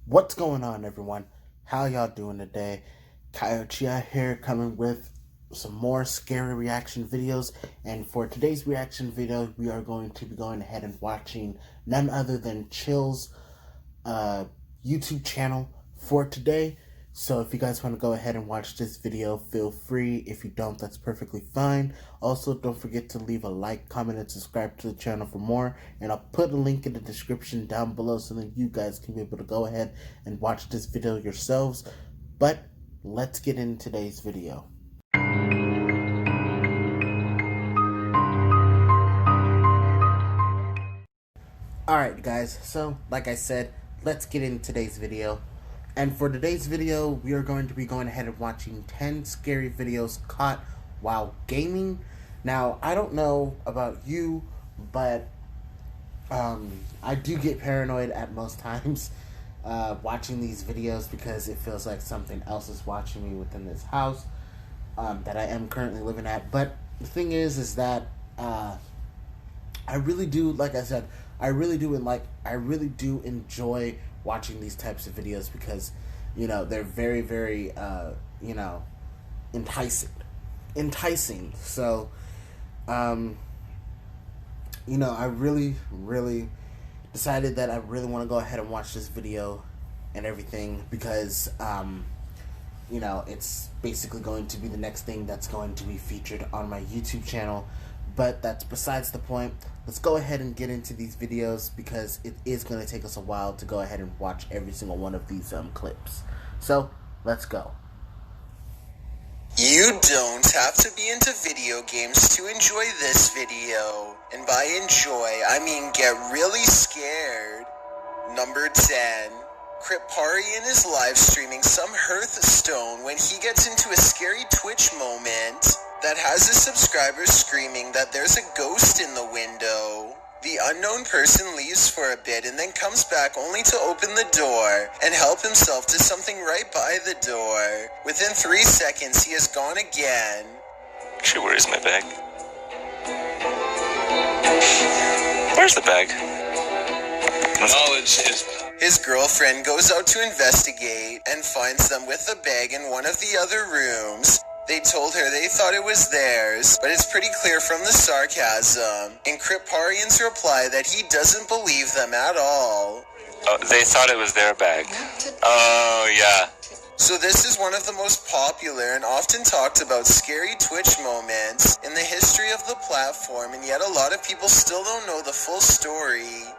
What's going on, everyone? How y'all doing today? Kyochia here, coming with some more scary reaction videos. And for today's reaction video, we are going to be going ahead and watching none other than Chill's YouTube channel for today. So if you guys want to go ahead and watch this video, feel free. If you don't, that's perfectly fine. Also, don't forget to leave a like, comment, and subscribe to the channel for more. And I'll put a link in the description down below so that you guys can be able to go ahead and watch this video yourselves. But let's get into today's video. Alright guys, so like I said, let's get into today's video. And for today's video, we are going to be going ahead and watching 10 scary videos caught while gaming. Now, I don't know about you, but I do get paranoid at most times watching these videos because it feels like something else is watching me within this house that I am currently living at. But the thing is that I really do, like I said, I really do enjoy watching these types of videos because, you know, they're very, very, you know, enticing. So, you know, I really decided that I really want to go ahead and watch this video and everything because, you know, it's basically going to be the next thing that's going to be featured on my YouTube channel. But that's besides the point. Let's go ahead and get into these videos because it is going to take us a while to go ahead and watch every single one of these clips. So, let's go. You don't have to be into video games to enjoy this video. And by enjoy, I mean get really scared. Number 10. Kripparrian is live streaming some Hearthstone when he gets into a scary Twitch moment that has his subscribers screaming that there's a ghost in the window. The unknown person leaves for a bit and then comes back only to open the door and help himself to something right by the door. Within 3 seconds, he has gone again. Actually, where's my bag? Where's the bag? Knowledge is... His girlfriend goes out to investigate and finds them with a bag in one of the other rooms. They told her they thought it was theirs, but it's pretty clear from the sarcasm in Kripparrian's reply that he doesn't believe them at all. Oh, they thought it was their bag. Oh, yeah. So this is one of the most popular and often talked about scary Twitch moments in the history of the platform, and yet a lot of people still don't know the full story.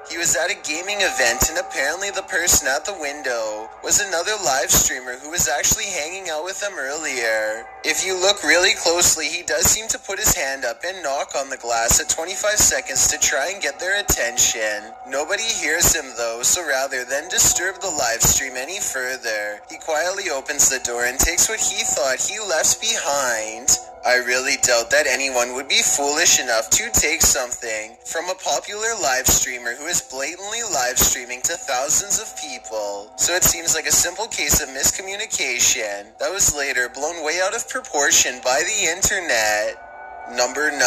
He was at a gaming event and apparently the person at the window was another live streamer who was actually hanging out with them earlier. If you look really closely, he does seem to put his hand up and knock on the glass at 25 seconds to try and get their attention. Nobody hears him though, so rather than disturb the live stream any further, he quietly opens the door and takes what he thought he left behind. I really doubt that anyone would be foolish enough to take something from a popular live streamer who is blatantly live streaming to thousands of people. So it seems like a simple case of miscommunication that was later blown way out of proportion by the internet. Number 9. 2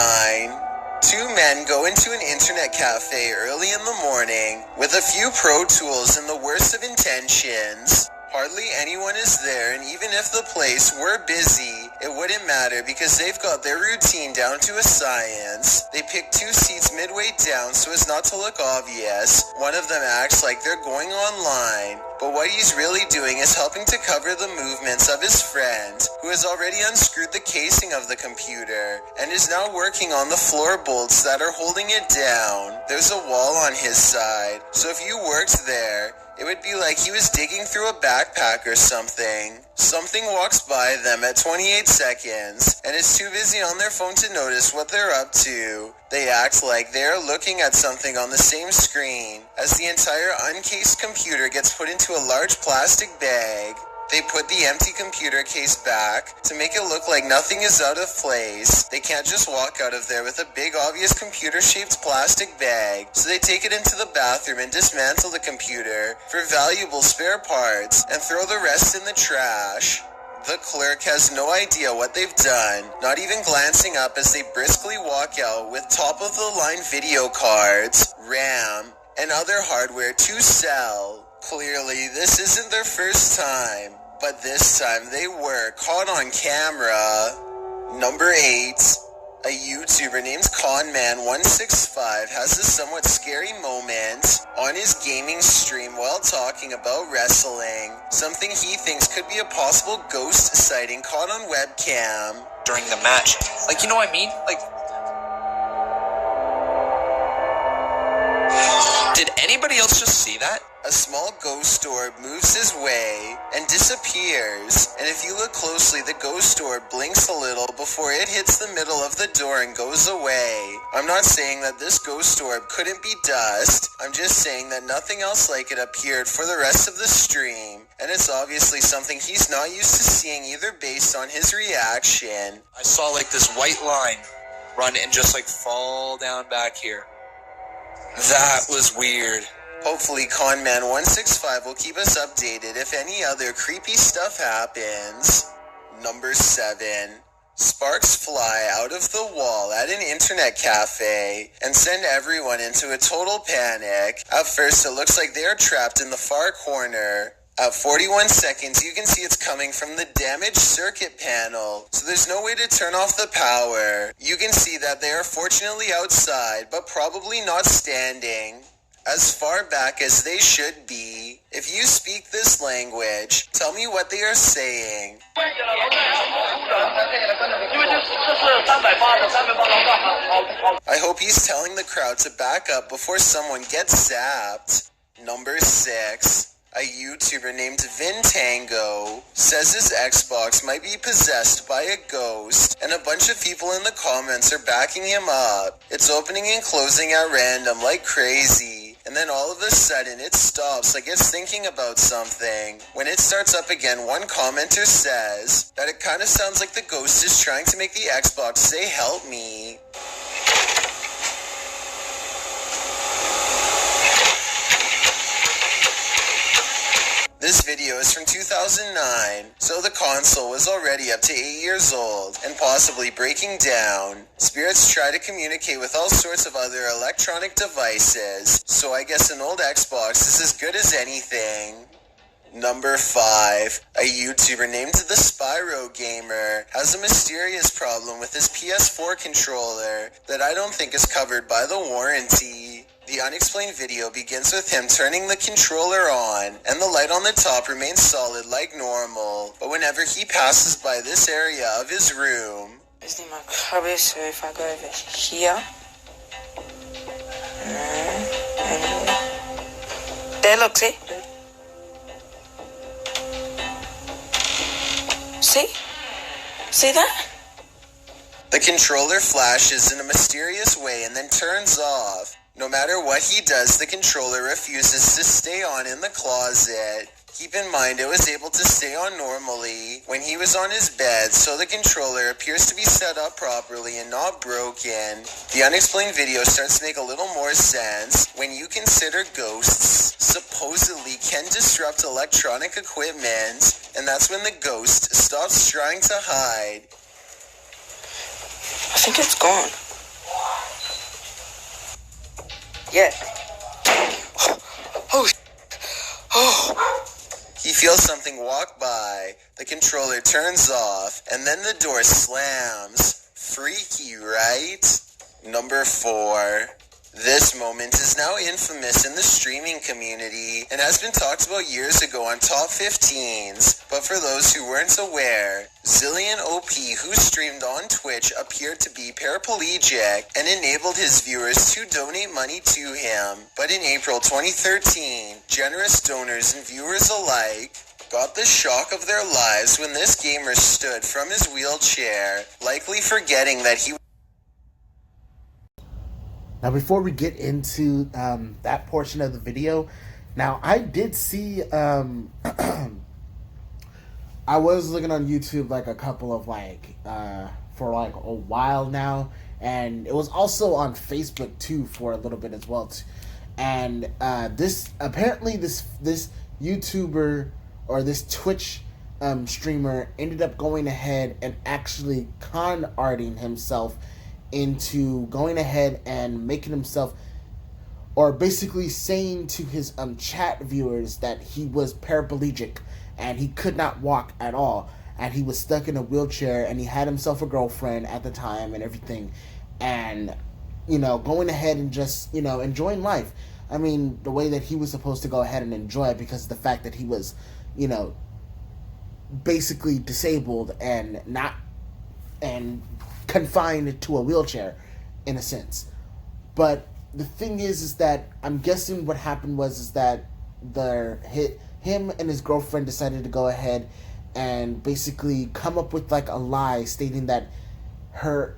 men go into an internet cafe early in the morning with a few pro tools and the worst of intentions. Hardly anyone is there, and even if the place were busy, it wouldn't matter because they've got their routine down to a science. They pick 2 seats midway down so as not to look obvious. One of them acts like they're going online, but what he's really doing is helping to cover the movements of his friend, who has already unscrewed the casing of the computer and is now working on the floor bolts that are holding it down. There's a wall on his side, so if you worked there, it would be like he was digging through a backpack or something. Something walks by them at 28 seconds and is too busy on their phone to notice what they're up to. They act like they are looking at something on the same screen as the entire uncased computer gets put into a large plastic bag. They put the empty computer case back to make it look like nothing is out of place. They can't just walk out of there with a big obvious computer-shaped plastic bag, so they take it into the bathroom and dismantle the computer for valuable spare parts and throw the rest in the trash. The clerk has no idea what they've done, not even glancing up as they briskly walk out with top-of-the-line video cards, RAM, and other hardware to sell. Clearly, this isn't their first time, but this time they were caught on camera. Number 8. A YouTuber named Conman165 has a somewhat scary moment on his gaming stream while talking about wrestling, something he thinks could be a possible ghost sighting caught on webcam. During the match. Like, you know what I mean? Like, did anybody else just see that? A small ghost orb moves his way and disappears, and if you look closely, the ghost orb blinks a little before it hits the middle of the door and goes away. I'm not saying that this ghost orb couldn't be dust, I'm just saying that nothing else like it appeared for the rest of the stream, and it's obviously something he's not used to seeing either based on his reaction. I saw like this white line run and just like fall down back here. That was weird. Hopefully Conman165 will keep us updated if any other creepy stuff happens. Number 7. Sparks fly out of the wall at an internet cafe and send everyone into a total panic. At first it looks like they are trapped in the far corner. At 41 seconds you can see it's coming from the damaged circuit panel, so there's no way to turn off the power. You can see that they are fortunately outside, but probably not standing as far back as they should be. If you speak this language, tell me what they are saying. I hope he's telling the crowd to back up before someone gets zapped. Number 6. A YouTuber named Vintango says his Xbox might be possessed by a ghost, and a bunch of people in the comments are backing him up. It's opening and closing at random like crazy, and then all of a sudden it stops like it's thinking about something. When it starts up again, one commenter says that it kind of sounds like the ghost is trying to make the Xbox say help me. This video is from 2009, so the console was already up to 8 years old and possibly breaking down. Spirits try to communicate with all sorts of other electronic devices, so I guess an old Xbox is as good as anything. Number 5. A YouTuber named The Spyro Gamer has a mysterious problem with his PS4 controller that I don't think is covered by the warranty. The unexplained video begins with him turning the controller on, and the light on the top remains solid like normal, but whenever he passes by this area of his room... Let's do my cover, so if I go over here... There, look, see? See? See that? The controller flashes in a mysterious way and then turns off. No matter what he does, the controller refuses to stay on in the closet. Keep in mind, it was able to stay on normally when he was on his bed, so the controller appears to be set up properly and not broken. The unexplained video starts to make a little more sense when you consider ghosts supposedly can disrupt electronic equipment, and that's when the ghost stops trying to hide. I think it's gone. Yeah. Oh. He feels something walk by, the controller turns off, and then the door slams. Freaky, right? Number 4. This moment is now infamous in the streaming community and has been talked about years ago on Top 15s, but for those who weren't aware, Zillion OP, who streamed on Twitch, appeared to be paraplegic and enabled his viewers to donate money to him. But in April 2013, generous donors and viewers alike got the shock of their lives when this gamer stood from his wheelchair, likely forgetting that he... Now, before we get into that portion of the video, now I did see, I was looking on YouTube like a couple of for like a while now, and it was also on Facebook too for a little bit as well. And this YouTuber or this Twitch streamer ended up going ahead and actually con-arting himself into going ahead and making himself or basically saying to his chat viewers that he was paraplegic and he could not walk at all, and he was stuck in a wheelchair, and he had himself a girlfriend at the time and everything, and going ahead and just enjoying life. I mean, the way that he was supposed to go ahead and enjoy it, because of the fact that he was basically disabled and not and confined to a wheelchair in a sense. But the thing is that I'm guessing what happened was that him and his girlfriend decided to go ahead and basically come up with like a lie stating that her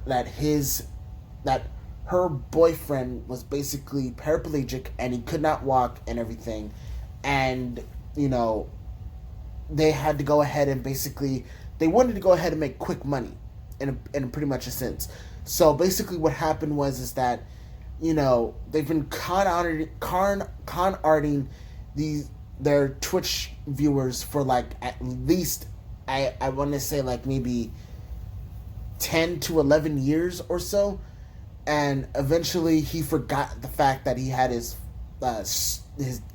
boyfriend was basically paraplegic and he could not walk and everything, and they had to go ahead and basically they wanted to go ahead and make quick money in pretty much a sense. So basically what happened was that they've been con-arting their Twitch viewers for like at least I want to say like maybe 10 to 11 years or so, and eventually he forgot the fact that he had his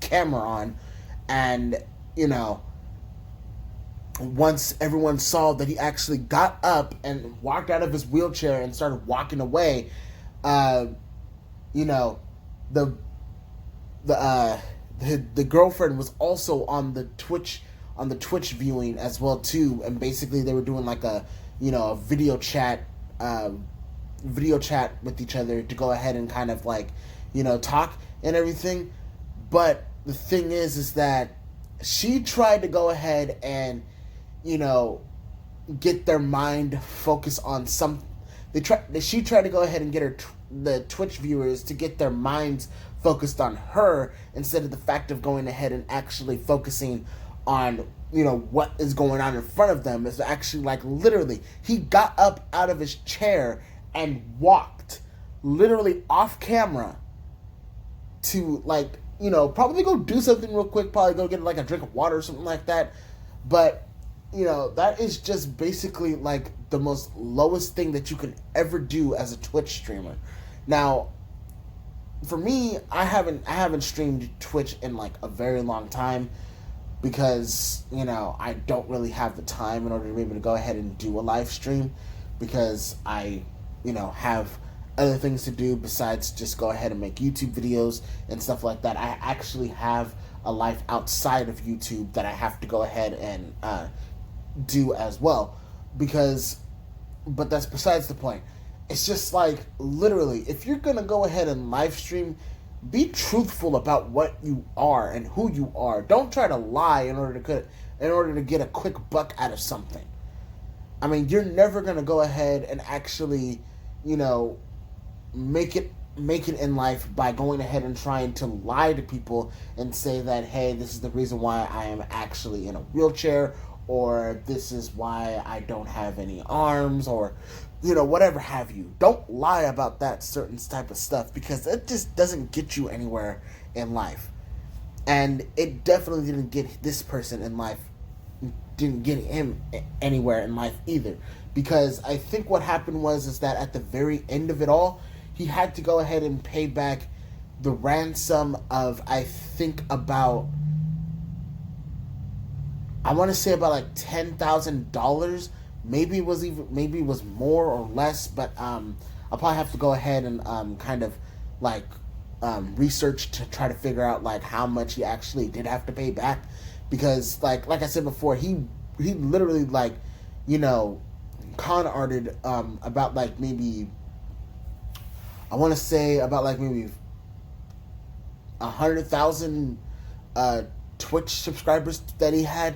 camera on, and once everyone saw that he actually got up and walked out of his wheelchair and started walking away, the girlfriend was also on the Twitch viewing as well too, and basically they were doing like a video chat with each other to go ahead and kind of like talk and everything. But the thing is that she tried to go ahead and get their mind focused on she tried to go ahead and get the Twitch viewers to get their minds focused on her, instead of the fact of going ahead and actually focusing on what is going on in front of them. Is actually like literally he got up out of his chair and walked literally off camera to like probably go do something real quick, probably go get like a drink of water or something like that. But that is just basically like the most lowest thing that you can ever do as a Twitch streamer. Now, for me, I haven't streamed Twitch in like a very long time, because I don't really have the time in order to be able to go ahead and do a live stream, because I have other things to do besides just go ahead and make YouTube videos and stuff like that. I actually have a life outside of YouTube that I have to go ahead and do as well, but that's besides the point. It's just like, literally, if you're gonna go ahead and live stream, be truthful about what you are and who you are. Don't try to lie in order to get a quick buck out of something. I mean, you're never gonna go ahead and actually make it in life by going ahead and trying to lie to people and say that, hey, this is the reason why I am actually in a wheelchair, or this is why I don't have any arms, or whatever have you. Don't lie about that certain type of stuff, because it just doesn't get you anywhere in life. And it definitely didn't get this person in life, didn't get him anywhere in life either. Because I think what happened was that at the very end of it all, he had to go ahead and pay back the ransom of, I think about, I want to say about like $10,000. Maybe it was more or less, but I'll probably have to go ahead and kind of like research to try to figure out like how much he actually did have to pay back, because like I said before, he literally like con-arted about like maybe, I want to say about like maybe 100,000 Twitch subscribers that he had.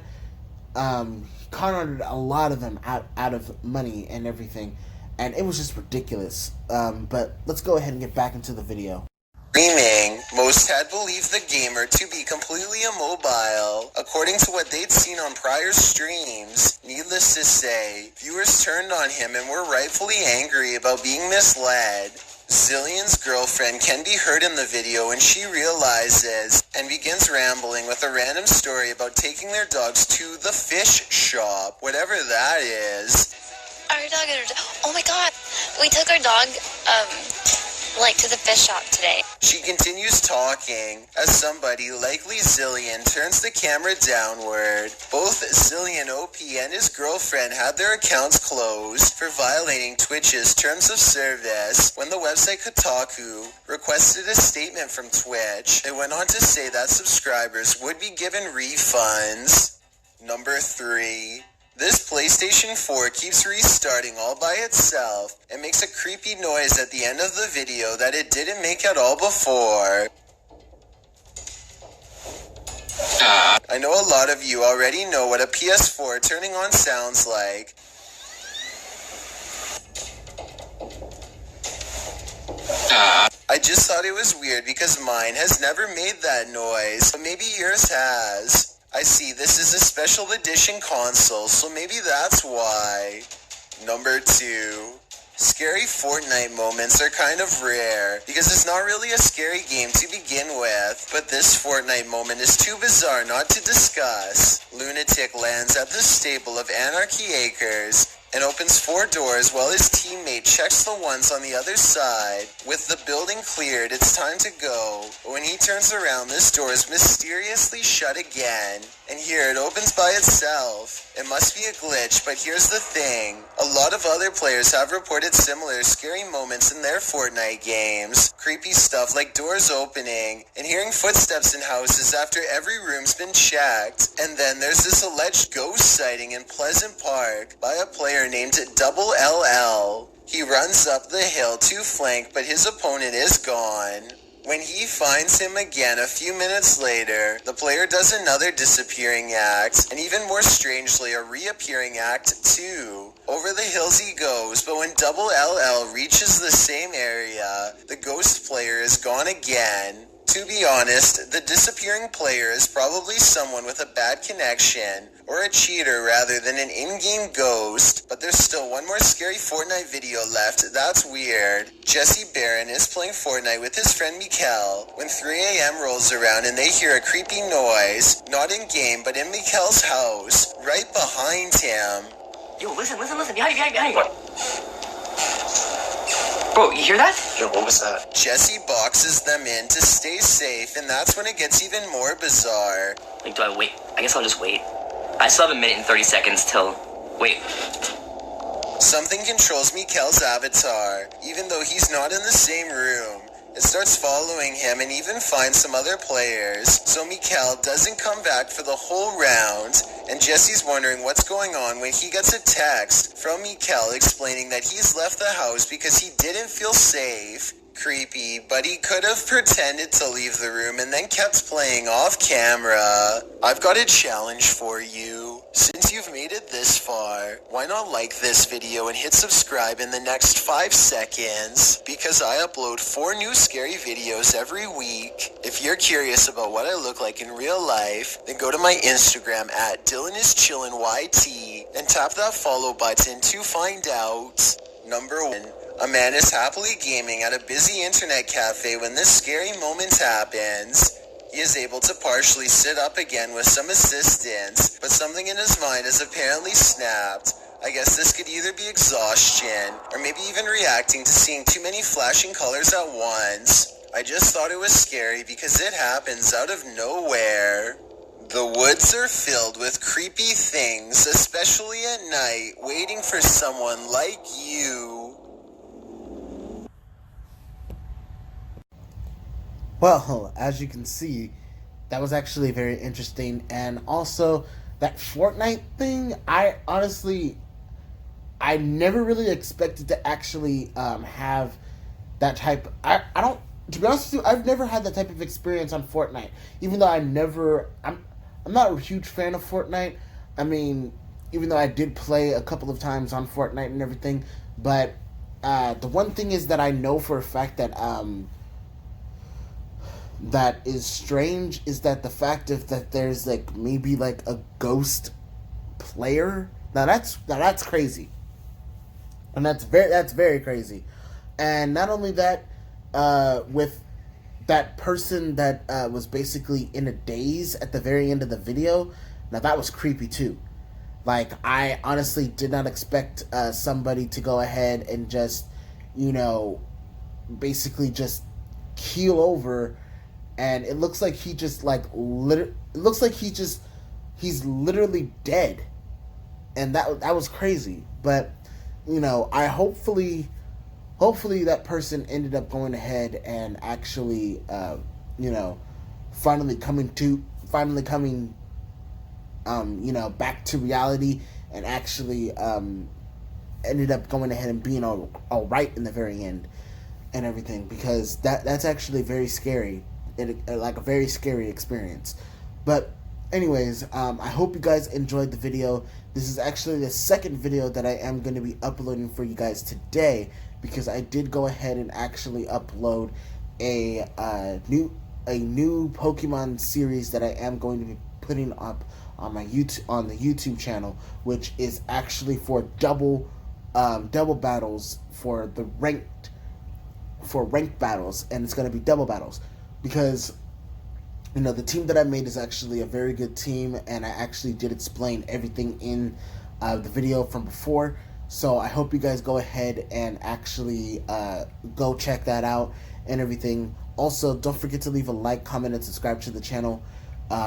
Con-arted a lot of them out of money and everything, and it was just ridiculous. But let's go ahead and get back into the video. Streaming, most had believed the gamer to be completely immobile. According to what they'd seen on prior streams, needless to say, viewers turned on him and were rightfully angry about being misled. Zillion's girlfriend can be heard in the video when she realizes and begins rambling with a random story about taking their dogs to the fish shop, whatever that is. Our dog, oh my god, we took our dog, like to the fish shop today. She continues talking as somebody, likely Zillion, turns the camera downward. Both Zillion OP and his girlfriend had their accounts closed for violating Twitch's terms of service when the website Kotaku requested a statement from Twitch. It went on to say that subscribers would be given refunds. Number 3. This PlayStation 4 keeps restarting all by itself and makes a creepy noise at the end of the video that it didn't make at all before. I know a lot of you already know what a PS4 turning on sounds like. I just thought it was weird because mine has never made that noise, but maybe yours has. I see this is a special edition console, so maybe that's why. Number 2. Scary Fortnite moments are kind of rare, because it's not really a scary game to begin with, but this Fortnite moment is too bizarre not to discuss. Lunatic lands at the stable of Anarchy Acres and opens 4 doors while his teammate checks the ones on the other side. With the building cleared, it's time to go. But when he turns around, this door is mysteriously shut again. And here it opens by itself. It must be a glitch, but here's the thing. A lot of other players have reported similar scary moments in their Fortnite games. Creepy stuff like doors opening and hearing footsteps in houses after every room's been checked. And then there's this alleged ghost sighting in Pleasant Park by a player named Double LL. He runs up the hill to flank, but his opponent is gone. When he finds him again a few minutes later, the player does another disappearing act, and even more strangely, a reappearing act too. Over the hills he goes, but when Double LL reaches the same area, the ghost player is gone again. To be honest, the disappearing player is probably someone with a bad connection, or a cheater rather than an in-game ghost, but there's still one more scary Fortnite video left. That's weird. Jesse Barron is playing Fortnite with his friend Mikkel when 3 a.m. rolls around and they hear a creepy noise, not in-game but in Mikkel's house, right behind him. Yo, listen, behind you. Bro, you hear that? Yo, what was that? Jesse boxes them in to stay safe, and that's when it gets even more bizarre. Like, do I wait? I guess I'll just wait. I still have a minute and 30 seconds till... Wait. Something controls Mikkel's avatar, even though he's not in the same room. It starts following him and even finds some other players, so Mikkel doesn't come back for the whole round, and Jesse's wondering what's going on when he gets a text from Mikkel explaining that he's left the house because he didn't feel safe. Creepy, but he could have pretended to leave the room and then kept playing off camera. I've got a challenge for you. Since you've made it this far, why not like this video and hit subscribe in the next 5 seconds? Because I upload 4 new scary videos every week. If you're curious about what I look like in real life, then go to my Instagram at DylanIsChillinYT and tap that follow button to find out. Number 1. A man is happily gaming at a busy internet cafe when this scary moment happens. He is able to partially sit up again with some assistance, but something in his mind has apparently snapped. I guess this could either be exhaustion, or maybe even reacting to seeing too many flashing colors at once. I just thought it was scary because it happens out of nowhere. The woods are filled with creepy things, especially at night, waiting for someone like you. Well, as you can see, that was actually very interesting. And also, that Fortnite thing, I never really expected to actually have that type. I don't, to be honest with you, I've never had that type of experience on Fortnite. Even though I'm not a huge fan of Fortnite. I mean, even though I did play a couple of times on Fortnite and everything. But the one thing is that I know for a fact that that is strange is that the fact of that there's like maybe like a ghost player. Now that's crazy. And that's very crazy. And not only that, with that person that was basically in a daze at the very end of the video, now that was creepy too. Like, I honestly did not expect somebody to go ahead and just, basically just keel over, and it looks like he just he's literally dead, and that was crazy. But I hopefully that person ended up going ahead and actually finally coming back to reality, and actually ended up going ahead and being all right in the very end and everything, because that's actually very scary, like a very scary experience. But anyways, I hope you guys enjoyed the video. This is actually the second video that I am going to be uploading for you guys today, because I did go ahead and actually upload a new Pokemon series that I am going to be putting up on my the YouTube channel, which is actually for double battles for ranked battles, and it's going to be double battles, because the team that I made is actually a very good team, and I actually did explain everything in the video from before. So I hope you guys go ahead and actually go check that out and everything. Also, don't forget to leave a like, comment, and subscribe to the channel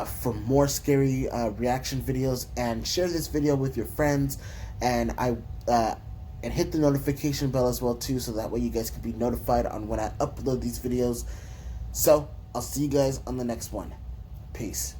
for more scary reaction videos, and share this video with your friends, and hit the notification bell as well too, so that way you guys can be notified on when I upload these videos. So I'll see you guys on the next one. Peace.